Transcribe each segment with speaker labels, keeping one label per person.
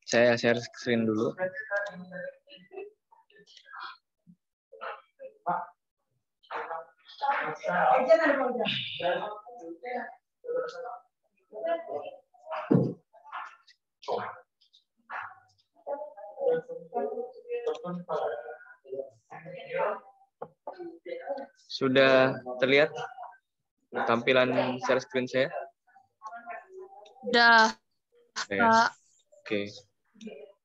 Speaker 1: Saya share screen dulu. Sudah terlihat tampilan share screen saya?
Speaker 2: Udah, Pak.
Speaker 1: Oke.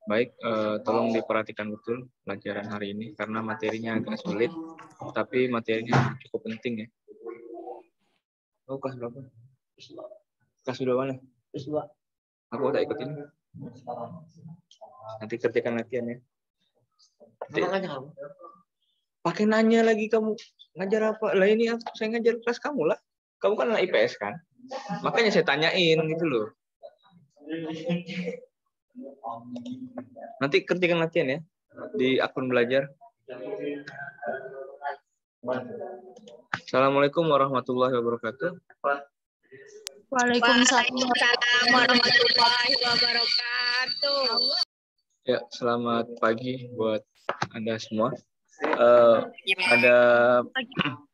Speaker 1: Baik, tolong diperhatikan betul pelajaran hari ini karena materinya agak sulit, tapi materinya cukup penting ya. Oh, kelas berapa? Kelas udah mana? Kelas 2. Aku tak ikut ini. Nanti ketika latihan ya. Pakai nanya lagi kamu ngajar apa? Lah ini saya ngajar kelas kamu lah. Kamu kan anak IPS kan? Makanya saya tanyain gitu loh. Nanti ketika latihan ya di akun belajar. Assalamualaikum warahmatullahi wabarakatuh.
Speaker 2: Waalaikumsalam warahmatullahi wabarakatuh.
Speaker 1: Ya, selamat pagi buat Anda semua. Ada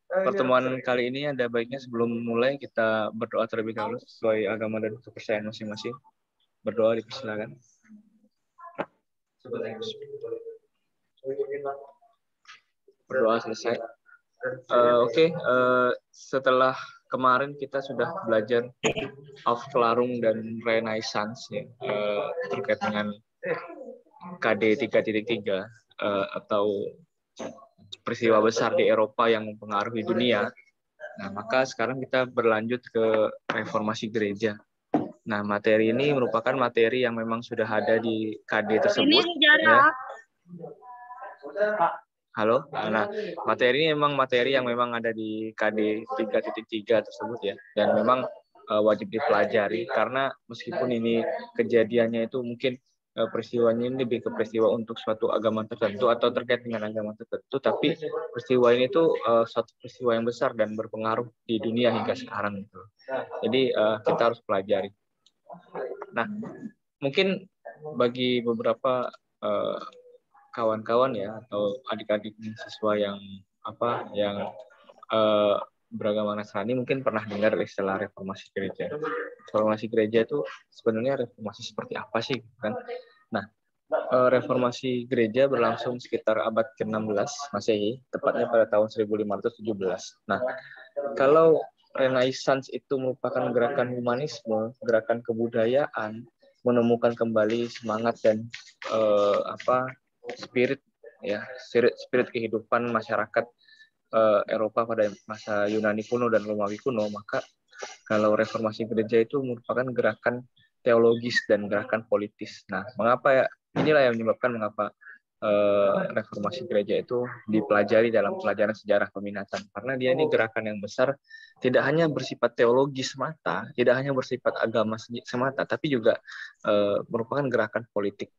Speaker 1: pertemuan kali ini ada baiknya sebelum mulai kita berdoa terlebih dahulu sesuai agama dan kepercayaan masing-masing. Berdoa dipersilakan. Berdoa selesai. Oke. Setelah kemarin kita sudah belajar Aufklärung dan Renaissance ya, terkait dengan KD 3.3 atau peristiwa besar di Eropa yang mempengaruhi dunia. Nah, maka sekarang kita berlanjut ke reformasi gereja. Nah, materi ini merupakan materi yang memang sudah ada di KD tersebut.
Speaker 2: Ini sejarah.
Speaker 1: Ya. Halo. Nah, materi ini memang materi yang memang ada di KD 3.3 tersebut ya. Dan memang wajib dipelajari karena meskipun ini kejadiannya itu mungkin peristiwanya ini lebih ke peristiwa untuk suatu agama tertentu atau terkait dengan agama tertentu, tapi peristiwa ini tuh suatu peristiwa yang besar dan berpengaruh di dunia hingga sekarang gitu. Jadi kita harus pelajari. Nah, mungkin bagi beberapa kawan-kawan ya atau adik-adik siswa yang beragama Nasrani mungkin pernah dengar istilah reformasi gereja. Reformasi gereja itu sebenarnya reformasi seperti apa sih kan? Nah, reformasi gereja berlangsung sekitar abad ke-16 Masehi, tepatnya pada tahun 1517. Nah, kalau Renaissance itu merupakan gerakan humanisme, gerakan kebudayaan, menemukan kembali semangat dan spirit kehidupan masyarakat Eropa pada masa Yunani kuno dan Romawi kuno, maka kalau reformasi gereja itu merupakan gerakan teologis dan gerakan politis. Nah, mengapa ya? Inilah yang menyebabkan mengapa reformasi gereja itu dipelajari dalam pelajaran sejarah peminatan. Karena dia ini gerakan yang besar, tidak hanya bersifat teologis semata, tidak hanya bersifat agama semata, tapi juga merupakan gerakan politik.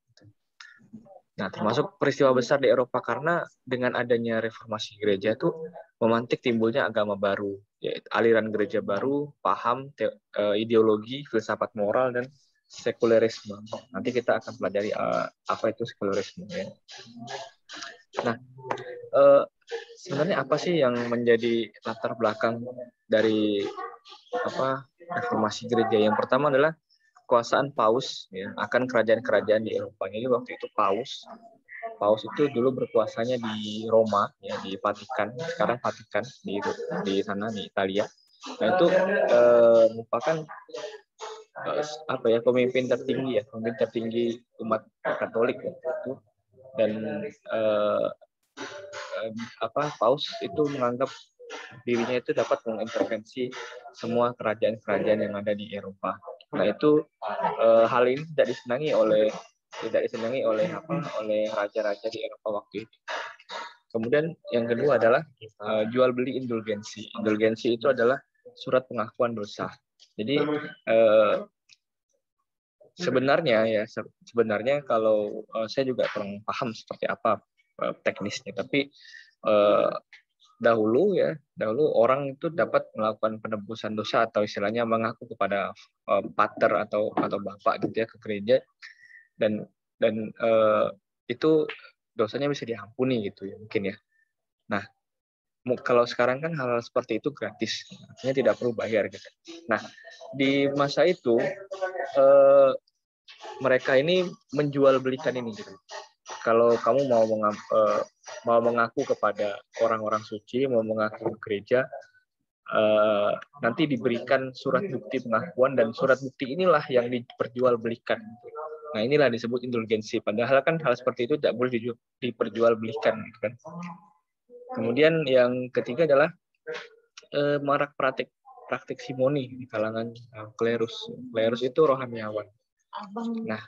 Speaker 1: Nah, termasuk peristiwa besar di Eropa karena dengan adanya reformasi gereja itu memantik timbulnya agama baru, yaitu aliran gereja baru, paham, ideologi, filsafat moral, dan sekulerisme. Nanti kita akan pelajari apa itu sekulerisme. Ya. Nah, sebenarnya apa sih yang menjadi latar belakang dari reformasi gereja? Yang pertama adalah kekuasaan Paus ya, akan kerajaan-kerajaan di Eropa. Jadi waktu itu Paus itu dulu berkuasanya di Roma ya, di Vatikan, sekarang Vatikan di sana di Italia. Nah, itu merupakan pemimpin tertinggi umat Katolik waktu itu. Dan Paus itu menganggap dirinya itu dapat mengintervensi semua kerajaan-kerajaan yang ada di Eropa. Nah, itu hal ini tidak disenangi oleh raja-raja di Eropa waktu itu. Kemudian yang kedua adalah jual beli indulgensi. Indulgensi itu adalah surat pengakuan dosa. Jadi sebenarnya kalau saya juga kurang paham seperti apa teknisnya, tapi dahulu orang itu dapat melakukan penebusan dosa atau istilahnya mengaku kepada pater atau bapak gitu ya ke gereja, dan itu dosanya bisa diampuni gitu ya mungkin ya. Nah, kalau sekarang kan hal seperti itu gratis, artinya tidak perlu bayar gitu. Nah, di masa itu mereka ini menjual belikan ini gitu. Kalau kamu mau mengaku kepada orang-orang suci, mau mengaku gereja, nanti diberikan surat bukti pengakuan, dan surat bukti inilah yang diperjualbelikan. Nah, inilah disebut indulgensi. Padahal kan hal seperti itu tidak boleh diperjualbelikan, gitu kan. Kemudian yang ketiga adalah marak praktik simoni di kalangan klerus. Klerus itu rohaniawan. Nah,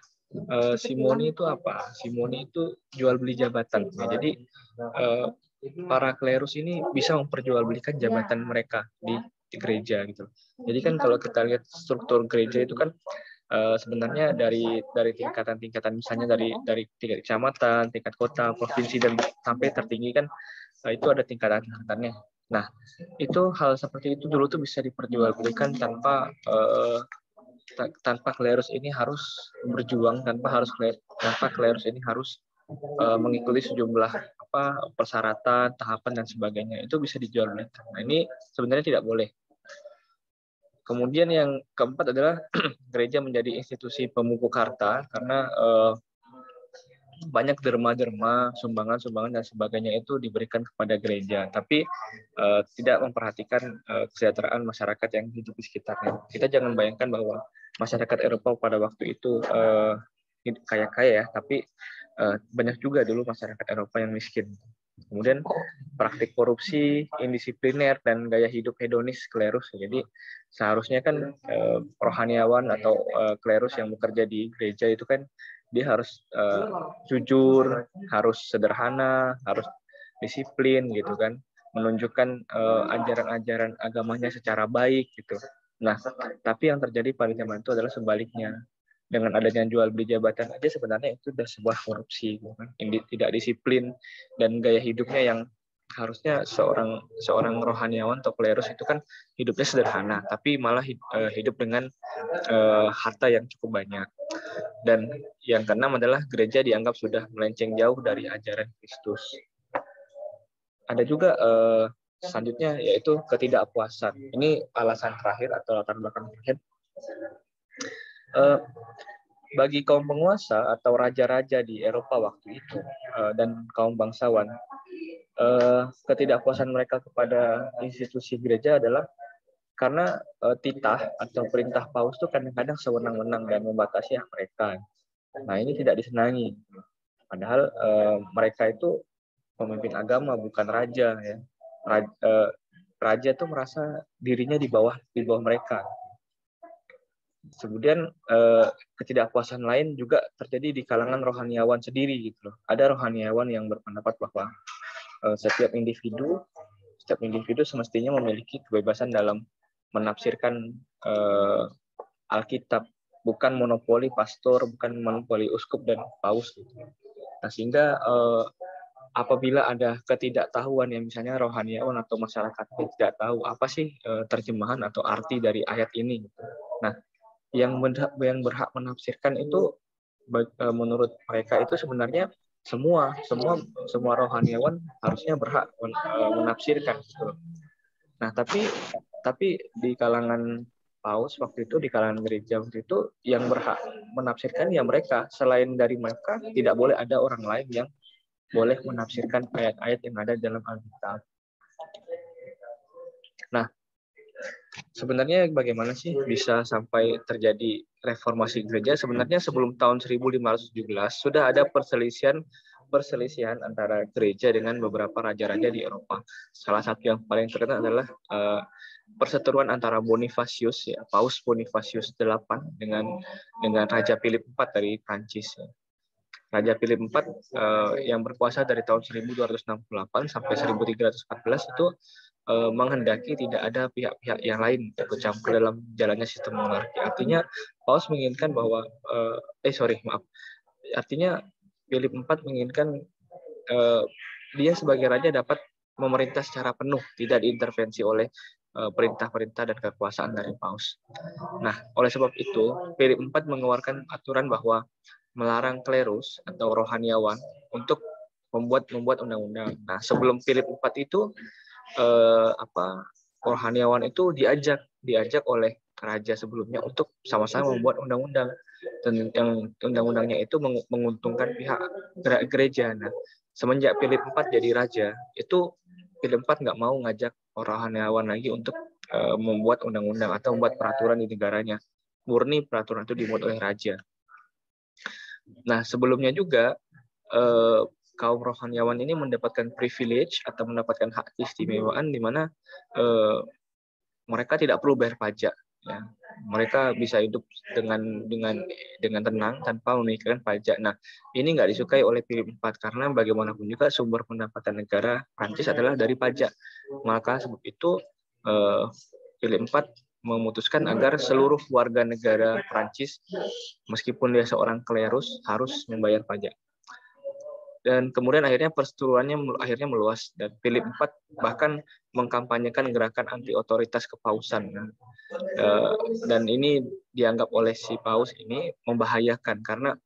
Speaker 1: simoni itu apa? Simoni itu jual beli jabatan. Nah, jadi para klerus ini bisa memperjualbelikan jabatan mereka di gereja gitu. Jadi kan kalau kita lihat struktur gereja itu kan sebenarnya dari tingkatan-tingkatan, misalnya dari tingkat kecamatan, tingkat kota, provinsi, dan sampai tertinggi kan itu ada tingkatan-tingkatannya. Nah, itu hal seperti itu dulu tuh bisa diperjualbelikan tanpa klerus ini harus berjuang, tanpa klerus ini harus mengikuti sejumlah persyaratan, tahapan, dan sebagainya. Itu bisa dijualbelikan. Nah, ini sebenarnya tidak boleh. Kemudian yang keempat adalah gereja menjadi institusi pemupuk harta, karena banyak derma-derma, sumbangan-sumbangan, dan sebagainya itu diberikan kepada gereja, tapi tidak memperhatikan kesejahteraan masyarakat yang hidup di sekitarnya. Kita jangan bayangkan bahwa masyarakat Eropa pada waktu itu kaya-kaya ya, tapi banyak juga dulu masyarakat Eropa yang miskin. Kemudian praktik korupsi, indisipliner, dan gaya hidup hedonis klerus. Jadi seharusnya kan rohaniawan atau klerus yang bekerja di gereja itu kan dia harus jujur, harus sederhana, harus disiplin gitu kan, menunjukkan ajaran-ajaran agamanya secara baik gitu. Nah, tapi yang terjadi pada zaman itu adalah sebaliknya. Dengan adanya jual beli jabatan aja sebenarnya itu sudah sebuah korupsi, gitu kan? Tidak disiplin, dan gaya hidupnya yang harusnya seorang rohaniawan atau klerus itu kan hidupnya sederhana, tapi malah hidup dengan harta yang cukup banyak. Dan yang keenam adalah gereja dianggap sudah melenceng jauh dari ajaran Kristus. Ada juga selanjutnya yaitu ketidakpuasan. Ini alasan terakhir atau latar belakang terakhir. Bagi kaum penguasa atau raja-raja di Eropa waktu itu dan kaum bangsawan, ketidakpuasan mereka kepada institusi gereja adalah karena titah atau perintah paus itu kadang-kadang sewenang-wenang dan membatasi hak mereka. Nah, ini tidak disenangi. Padahal mereka itu pemimpin agama, bukan raja ya. Raja itu merasa dirinya di bawah mereka. Kemudian ketidakpuasan lain juga terjadi di kalangan rohaniawan sendiri gitu loh. Ada rohaniawan yang berpendapat bahwa setiap individu semestinya memiliki kebebasan dalam menafsirkan Alkitab, bukan monopoli pastor, bukan monopoli uskup dan paus gitu. Nah, sehingga apabila ada ketidaktahuan yang misalnya rohaniawan atau masyarakat tidak tahu apa sih terjemahan atau arti dari ayat ini gitu. Nah, yang berhak menafsirkan itu menurut mereka itu sebenarnya semua rohaniawan harusnya berhak menafsirkan gitu. Nah, tapi di kalangan paus waktu itu, di kalangan gereja waktu itu, yang berhak menafsirkan ya mereka. Selain dari mereka tidak boleh ada orang lain yang boleh menafsirkan ayat-ayat yang ada dalam Alkitab. Nah, sebenarnya bagaimana sih bisa sampai terjadi reformasi gereja? Sebenarnya sebelum tahun 1517 sudah ada perselisihan antara gereja dengan beberapa raja-raja di Eropa. Salah satu yang paling terkenal adalah perseteruan antara Bonifacius ya, Paus Bonifacius VIII dengan Raja Philip IV dari Prancis. Ya. Raja Philip IV yang berkuasa dari tahun 1268 sampai 1314 itu menghendaki tidak ada pihak-pihak yang lain ikut campur dalam jalannya sistem monarki. Artinya Paus menginginkan bahwa artinya Philip IV menginginkan dia sebagai raja dapat memerintah secara penuh, tidak diintervensi oleh perintah-perintah dan kekuasaan dari paus. Nah, oleh sebab itu, Philip IV mengeluarkan aturan bahwa melarang klerus atau rohaniawan untuk membuat undang-undang. Nah, sebelum Philip IV itu rohaniawan itu diajak oleh raja sebelumnya untuk sama-sama membuat undang-undang, dan yang undang-undangnya itu menguntungkan pihak gereja. Nah, semenjak Philip IV jadi raja, itu Philip IV nggak mau ngajak rohaniawan lagi untuk membuat undang-undang atau membuat peraturan di negaranya. Murni peraturan itu dibuat oleh raja. Nah, sebelumnya juga kaum rohaniawan ini mendapatkan privilege atau mendapatkan hak keistimewaan di mana mereka tidak perlu bayar pajak. Ya. Mereka bisa hidup dengan tenang tanpa memikirkan pajak. Nah, ini nggak disukai oleh Philip IV karena bagaimanapun juga sumber pendapatan negara Prancis adalah dari pajak. Maka sebab itu Philip IV memutuskan agar seluruh warga negara Prancis, meskipun dia seorang klerus, harus membayar pajak. Dan kemudian akhirnya perseteruannya akhirnya meluas, dan Philip IV bahkan mengkampanyekan gerakan anti otoritas kepausan. Dan ini dianggap oleh si paus ini membahayakan karena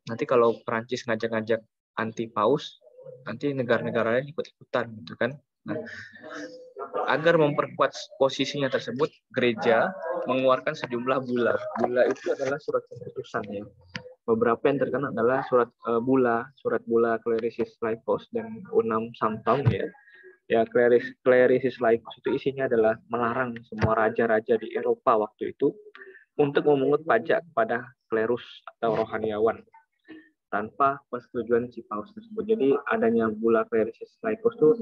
Speaker 1: nanti kalau Prancis ngajak-ngajak anti paus, nanti negara-negara lain ikut-ikutan gitu kan. Nah, agar memperkuat posisinya tersebut, gereja mengeluarkan sejumlah bula. Bula itu adalah surat keputusan ya. Beberapa yang terkenal adalah surat bula Clericis Laicos dan Unam Sanctam ya. Ya, Clericis Laicos itu isinya adalah melarang semua raja-raja di Eropa waktu itu untuk memungut pajak kepada klerus atau rohaniawan tanpa persetujuan si paus tersebut. Jadi adanya bula Clericis Laicos itu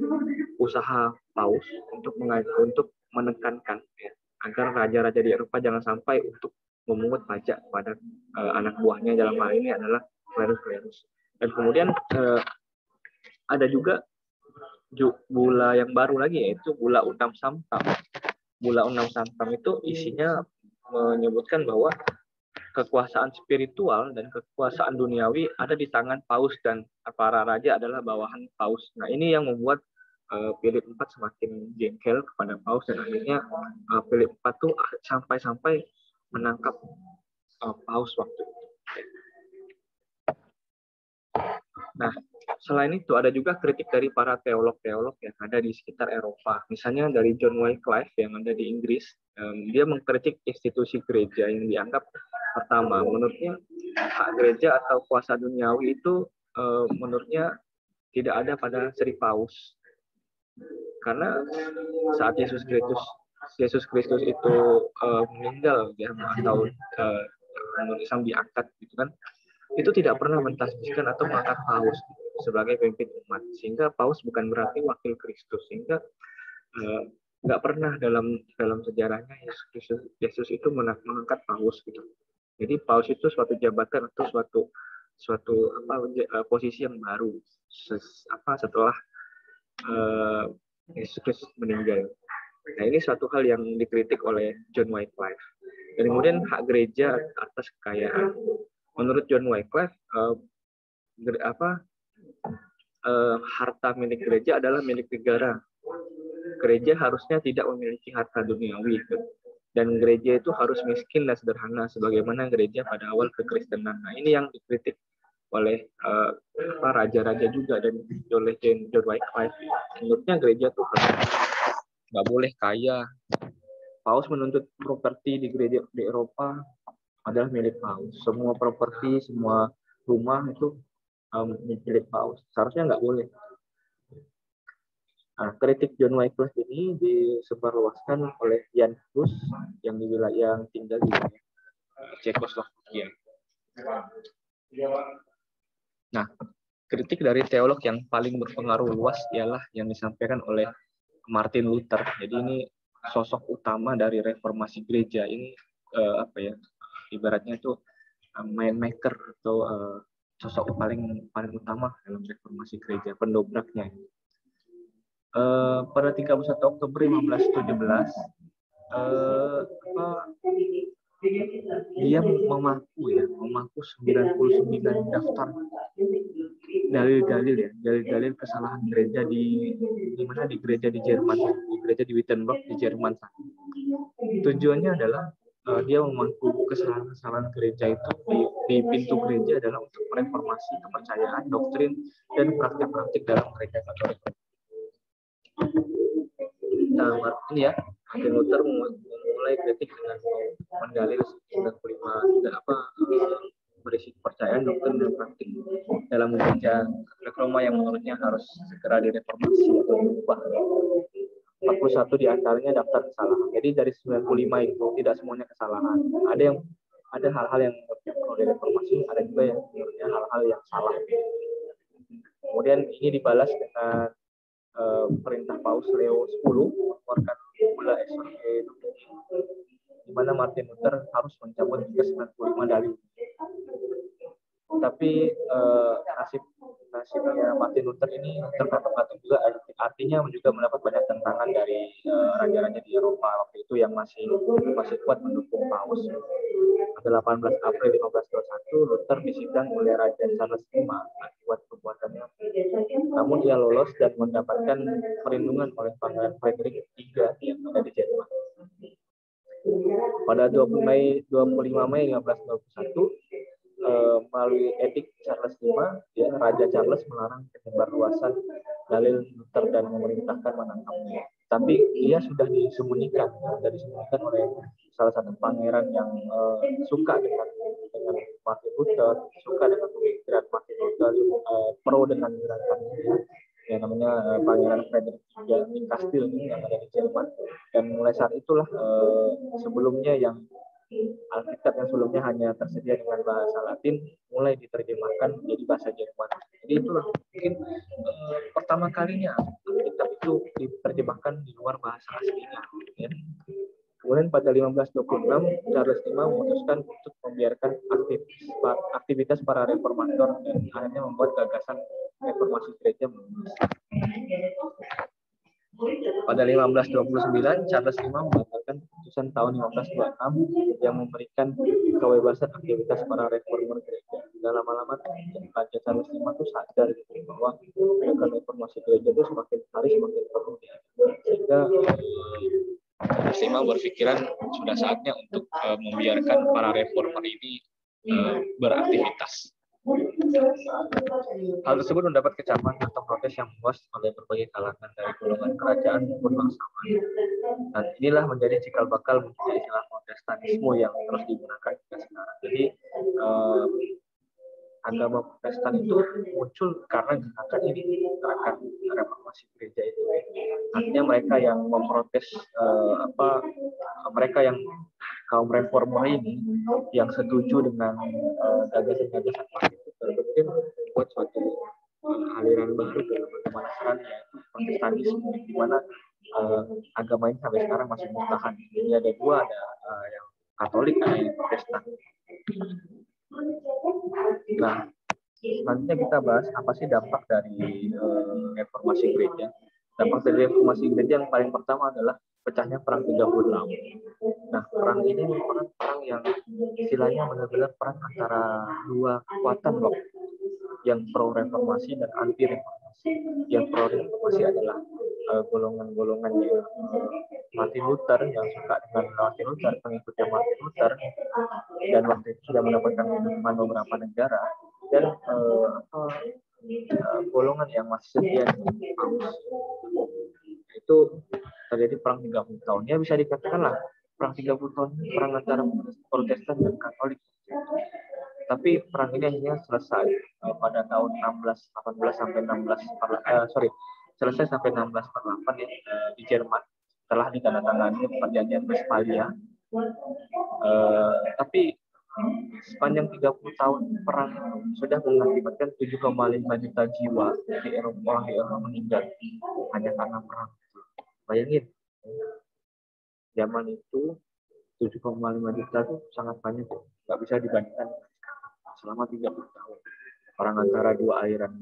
Speaker 1: usaha paus untuk menekankan ya, agar raja-raja di Eropa jangan sampai untuk memungut pajak kepada anak buahnya, dalam hal ini adalah klerus-klerus. Dan kemudian ada juga bula yang baru lagi, yaitu bula Unam Sanctam. Bula Unam Sanctam itu isinya menyebutkan bahwa kekuasaan spiritual dan kekuasaan duniawi ada di tangan paus dan para raja adalah bawahan paus. Nah, ini yang membuat Philip IV semakin jengkel kepada paus, dan akhirnya Philip IV tuh sampai menangkap paus waktu itu. Nah, selain itu ada juga kritik dari para teolog-teolog yang ada di sekitar Eropa. Misalnya dari John Wycliffe yang ada di Inggris, dia mengkritik institusi gereja yang dianggap pertama, menurutnya hak gereja atau kuasa duniawi itu menurutnya tidak ada pada Sri Paus. Karena saat Yesus Kristus itu meninggal ya, atau menurut Islam diangkat gitu kan, itu tidak pernah mentasbihkan atau mengangkat paus sebagai pemimpin umat, sehingga paus bukan berarti wakil Kristus, sehingga nggak pernah dalam sejarahnya Yesus itu mengangkat paus gitu. Jadi paus itu suatu jabatan atau suatu posisi yang baru setelah Yesus Kristus meninggal. Nah, ini suatu hal yang dikritik oleh John Wycliffe. Dan kemudian hak gereja atas kekayaan. Menurut John Wycliffe, harta milik gereja adalah milik negara. Gereja harusnya tidak memiliki harta duniawi. Dan gereja itu harus miskin dan sederhana, sebagaimana gereja pada awal kekristenan. Nah, ini yang dikritik oleh raja-raja juga dan oleh John Wycliffe. Menurutnya gereja tuh nggak boleh kaya. Paus menuntut properti di gereja di Eropa adalah milik paus. Semua properti, semua rumah itu milik paus. Seharusnya nggak boleh. Nah, kritik John Wycliffe ini disebarluaskan oleh Jan Hus yang tinggal di Cekoslovakia. Nah, kritik dari teolog yang paling berpengaruh luas ialah yang disampaikan oleh Martin Luther. Jadi ini sosok utama dari reformasi gereja. Ini ibaratnya itu main maker atau sosok paling utama dalam reformasi gereja, pendobraknya. Pada 31 Oktober 1517 dia memaku 99 daftar dalil-dalil kesalahan gereja di mana di gereja di Jerman, di gereja di Wittenberg di Jerman. Tujuannya adalah dia memangku kesalahan gereja itu di pintu gereja adalah untuk mereformasi kepercayaan, doktrin, dan praktik-praktik dalam gereja Katolik. Nah, ini ya, Martin Luther memulai kritik dengan menggali 95 dan berisi kepercayaan, doktrin, dan praktik dalam gereja Katolik Roma yang menurutnya harus segera direformasi atau diubah. 41 diantaranya daftar kesalahan. Jadi dari 95 itu tidak semuanya kesalahan. Ada hal-hal yang menurutnya perlu direformasi, ada juga yang menurutnya hal-hal yang salah. Kemudian ini dibalas dengan perintah Paus Leo X mengeluarkan Bulla Exorcia, di mana Martin Luther harus mencabut ke 95 dalil. Tapi nasibnya Martin Luther ini tergantung juga, artinya juga mendapat banyak tentangan dari raja-raja di Eropa waktu itu yang masih kuat mendukung Paus. Pada 18 April 1521 Luther disidang oleh Raja Charles V akibat perbuatannya. Namun ia lolos dan mendapatkan perlindungan oleh Pangeran Frederick III yang ada di Jerman. Pada 25 Mei 1521 melalui edik Charles V, Raja Charles melarang penyebarluasan dalil Luther dan memerintahkan menangkapnya. Tapi ia sudah disembunyikan oleh salah satu pangeran yang suka dengan Martin Luther, suka dengan pemikiran Martin Luther, pro dengan gerakannya, yang namanya Pangeran Frederick III di Kastil yang ada di Jerman. Dan mulai saat itulah sebelumnya yang Alkitab yang sebelumnya hanya tersedia dengan bahasa Latin mulai diterjemahkan menjadi bahasa Jerman. Jadi itulah mungkin pertama kalinya Alkitab itu diterjemahkan di luar bahasa aslinya. Ya. Kemudian pada 1526 Charles V memutuskan untuk membiarkan aktivitas para reformator dan akhirnya membuat gagasan reformasi gereja. Pada 1529, Charles V membatalkan keputusan tahun 1526 yang memberikan kebebasan aktivitas para reformer gereja. Dan lama-lama Raja Charles V itu sadar bahwa reformasi gereja itu semakin hari semakin perlu diadakan. Sehingga Charles V berpikiran sudah saatnya untuk membiarkan para reformer ini beraktivitas. Hal tersebut mendapat kecaman atau protes yang luas oleh berbagai kalangan dari golongan kerajaan maupun bangsawan. Dan inilah menjadi cikal bakal munculnya istilah Protestanisme yang terus digunakan hingga sekarang. Jadi agama Protestan itu muncul karena gerakan ini, gerakan reformasi gereja itu. Artinya mereka yang memprotes mereka yang kaum reformer ini yang setuju dengan gagasan-gagasan Martin Luther membuat suatu aliran baru dalam agama Nasrani, yaitu Protestanisme, di mana agama ini sampai sekarang masih bertahan. Jadi ada dua, ada yang Katolik, ada yang Protestan. Nah, selanjutnya kita bahas apa sih dampak dari reformasi gereja. Dampak dari reformasi gereja yang paling pertama adalah pecahnya perang 30 tahun. Nah, perang ini merupakan perang yang istilahnya benar-benar perang antara dua kekuatan yang pro reformasi dan anti reformasi. Yang pro reformasi adalah golongan-golongan yang Martin Luther, yang suka dengan Martin Luther, pengikutnya Martin Luther, dan waktu itu sudah mendapatkan dukungan beberapa negara, dan golongan yang masih setia dengan Paus. Itu terjadi perang 30 tahun. Ya bisa dikatakan lah perang 30 tahun perang antara Protestan dan Katolik. Tapi perang ini akhirnya selesai pada tahun 1618 sampai 1648 selesai sampai 1648 ya, di Jerman setelah ditandatangani perjanjian Westphalia. Tapi sepanjang 30 tahun perang sudah mengakibatkan 7,5 juta jiwa di Eropa, orang di Eropa meninggal hanya karena perang. Bayangin, zaman itu 7,5 juta itu sangat banyak, nggak bisa dibandingkan selama 30 tahun perang antara dua aliran.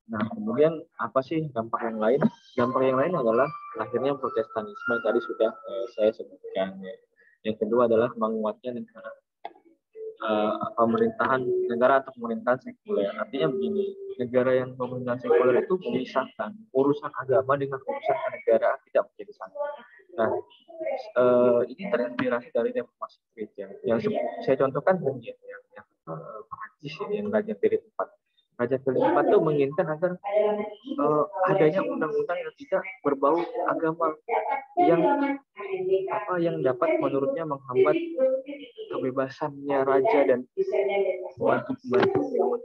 Speaker 1: Nah, kemudian apa sih dampak yang lain? Dampak yang lain adalah lahirnya Protestanisme yang tadi sudah saya sebutkan. Yang kedua adalah menguatnya negara pemerintahan negara atau pemerintahan sekuler. Artinya begini, negara yang pemerintahan sekuler itu memisahkan urusan agama dengan urusan kenegaraan, tidak menjadi satu. Nah, ini terinspirasi dari reformasi gereja. Yang saya contohkan mungkin yang Prancis ini, yang Raja Philip IV. Raja Philip IV itu menginginkan agar adanya undang-undang yang tidak berbau agama, yang dapat menurutnya menghambat kebebasannya raja dan pembantu-pembantu.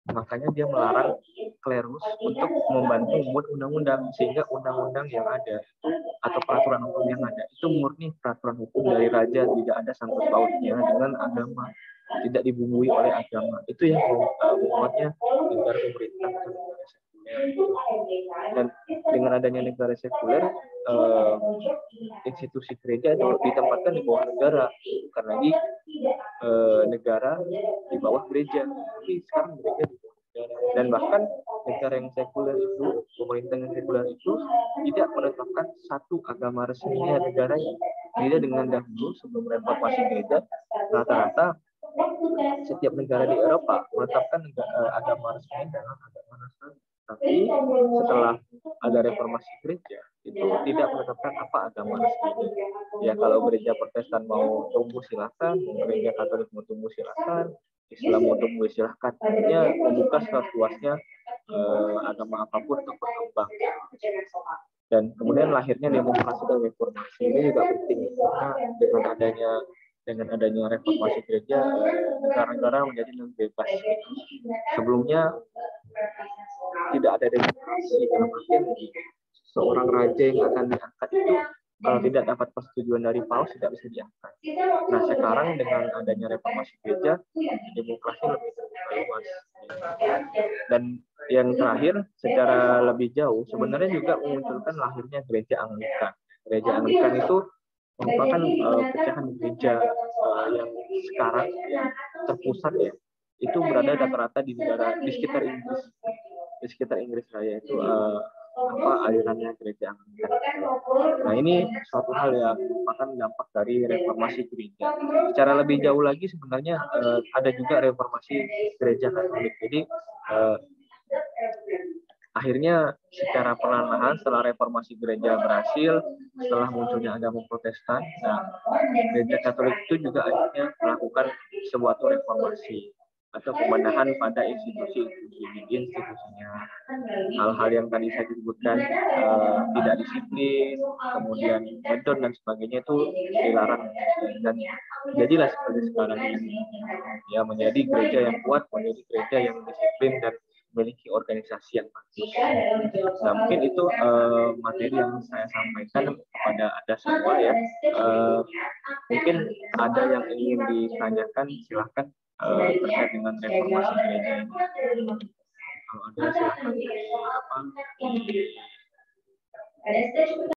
Speaker 1: Makanya dia melarang klerus untuk membantu membuat undang-undang, sehingga undang-undang yang ada atau peraturan hukum yang ada itu murni peraturan hukum dari raja, tidak ada sangkut pautnya dengan agama, tidak dibumbui oleh agama. Itu yang membuatnya negara pemerintah atau negara sekuler. Dan dengan adanya negara sekuler, institusi gereja itu ditempatkan di bawah negara, bukan lagi negara di bawah gereja. Tapi sekarang gereja di bawah negara. Dan bahkan negara yang sekuler itu, pemerintah yang sekuler itu tidak menetapkan satu agama resminya negaranya. Beda dengan dahulu sebelum reformasi gereja, rata-rata setiap negara di Eropa menetapkan agama resmi dalam agama Nasrani. Tapi setelah ada reformasi gereja, itu tidak menetapkan apa agama resmi. Ya, kalau gereja Protestan mau tumbuh silakan, gereja Katolik mau tumbuh silakan, Islam mau tumbuh silakan. Artinya membuka seluas-luasnya agama apapun untuk berkembang. Dan kemudian lahirnya demokrasi dan reformasi ini juga penting, karena dengan adanya reformasi gereja, negara-negara menjadi lebih bebas. Sebelumnya tidak ada demokrasi, dalam artian seorang raja yang akan diangkat itu kalau tidak dapat persetujuan dari paus tidak bisa diangkat. Nah, sekarang dengan adanya reformasi gereja, demokrasi lebih luas. Dan yang terakhir, secara lebih jauh, sebenarnya juga memunculkan lahirnya gereja Anglikan. Gereja Anglikan itu merupakan pecahan gereja yang sekarang terpusat ya, itu berada rata-rata di sekitar Inggris. Di sekitar Inggris raya itu alirannya gereja Anglikan. Nah, ini suatu hal yang merupakan dampak dari reformasi gereja. Secara lebih jauh lagi sebenarnya ada juga reformasi gereja Katolik. Jadi akhirnya secara perlahan-lahan setelah reformasi gereja berhasil, setelah munculnya agama Protestan, gereja Katolik itu juga akhirnya melakukan sebuah reformasi atau pembenahan pada institusinya. Hal-hal yang tadi saya sebutkan tidak disiplin, kemudian hedon dan sebagainya itu dilarang, dan jadilah seperti sekarang ini, ya, menjadi gereja yang kuat, menjadi gereja yang disiplin dan memiliki organisasi yang bagus. Nah, mungkin itu materi yang saya sampaikan kepada Anda semua ya. Mungkin ada yang ingin ditanyakan, silahkan terkait dengan reformasi gereja ini. Kalau ada silahkan.